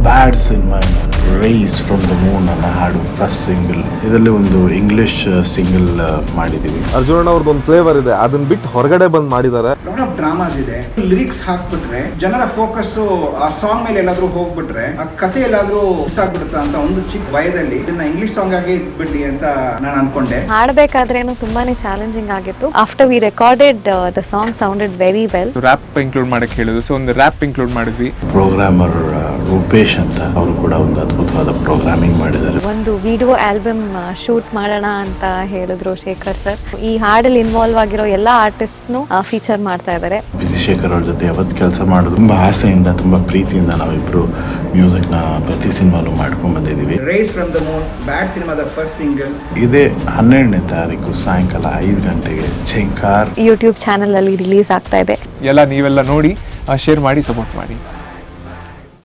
Bad cinema rise from the moon ಅನ್ನೋ ಹಾಡು first single. ಇದರಲ್ಲಿ ಒಂದು ಇಂಗ್ಲಿಷ್ ಸಿಂಗಲ್ ಮಾಡಿದೀವಿ. ಅರ್ಜುನ್ ಅವ್ರದ್ದು ಒಂದು ಫ್ಲೇವರ್ ಇದೆ, ಅದನ್ನ ಬಿಟ್ಟು ಹೊರಗಡೆ ಬಂದು ಮಾಡಿದ್ದಾರೆ. ಲಾಟ್ ಆಫ್ ಡ್ರಾಮಾಸ್ ಇದೆ. ಲಿರಿಕ್ಸ್ ಹಾಕ್ಬಿಟ್ರೆ ಜನರ ಫೋಕಸ್ ಆ ಸಾಂಗ್ ಮೇಲೆ ಎಲ್ಲಾದ್ರೂ ಹೋಗ್ಬಿಟ್ರೆ ಆ ಕತೆ ಎಲ್ಲಾದ್ರೂ ಮಿಸ್ ಆಗ್ಬಿಡುತ್ತಾ ಅಂತ ಒಂದು ಚಿಕ್ಕ ವಯದಲ್ಲಿ ಇದನ್ನ ಇಂಗ್ಲಿಷ್ ಸಾಂಗ್ ಆಗಿ ಇಟ್ಬಿಡಿ ಅಂತ ನಾನು ಅನ್ಕೊಂಡೆ. ಹಾಡಬೇಕಾದ್ರೇನು ತುಂಬಾನೇ ಚಾಲೆಂಜಿಂಗ್ ಆಗಿತ್ತು. After we recorded the song sounded very well. Rap include ಮಾಡಕ್ಕೆ ಹೇಳಿದ್ರು, ಸೊ ಒಂದು ರ್ಯಾಪ್ ಇನ್ಕ್ಲೂಡ್ ಮಾಡಿದ್ವಿ. ಪ್ರೋಗ್ರಾಮರ್ ರೂಪೇಶ್ ಅಂತ ಅವರು ಕೂಡ ಒಂದು ಅದ್ಭುತವಾದ ಪ್ರೋಗ್ರಾಮಿಂಗ್ ಮಾಡಿದ್ದಾರೆ. ಒಂದು ವಿಡಿಯೋ ಆಲ್ಬಮ್ ಶೂಟ್ ಮಾಡೋಣ ಅಂತ ಹೇಳಿದ್ರು ಶೇಖರ್ ಸರ್. ಈ ಹಾಡಲ್ಲಿ ಇನ್ವಾಲ್ವ್ ಆಗಿರೋ ಎಲ್ಲಾ ಆರ್ಟಿಸ್ಟ್ನು ಫೀಚರ್ ಮಾಡ್ತಾ ಇದ್ದಾರೆ. ಬಿಸಿ ಶೇಖರ್ ಅವ್ರ ಜೊತೆ ಯಾವತ್ತು ಕೆಲಸ ಮಾಡೋದು ತುಂಬಾ ಆಸೆಯಿಂದ, ತುಂಬಾ ಪ್ರೀತಿಯಿಂದ ನಾವಿಬ್ರು ಮ್ಯೂಸಿಕ್ ನ ಪ್ರತಿ ಸಿನಿಮಾಲು ಮಾಡ್ಕೊಂಡ್ ಬಂದಿದೀವಿ. ರೈಸ್ ಫ್ರಮ್ ದ ಮೂನ್ ಬ್ಯಾಡ್ ಸಿನಿಮಾದ ಫಸ್ಟ್ ಸಿಂಗಲ್ ಇದೇ 12ನೇ ತಾರೀಕು ಸಾಯಂಕಾಲ 5 ಗಂಟೆಗೆ ಝಂಕಾರ್ ಯೂಟ್ಯೂಬ್ ಚಾನೆಲ್ ಅಲ್ಲಿ ರಿಲೀಸ್ ಆಗ್ತಾ ಇದೆ. ನೀವೆಲ್ಲ ನೋಡಿ ಶೇರ್ ಮಾಡಿ ಸಪೋರ್ಟ್ ಮಾಡಿ.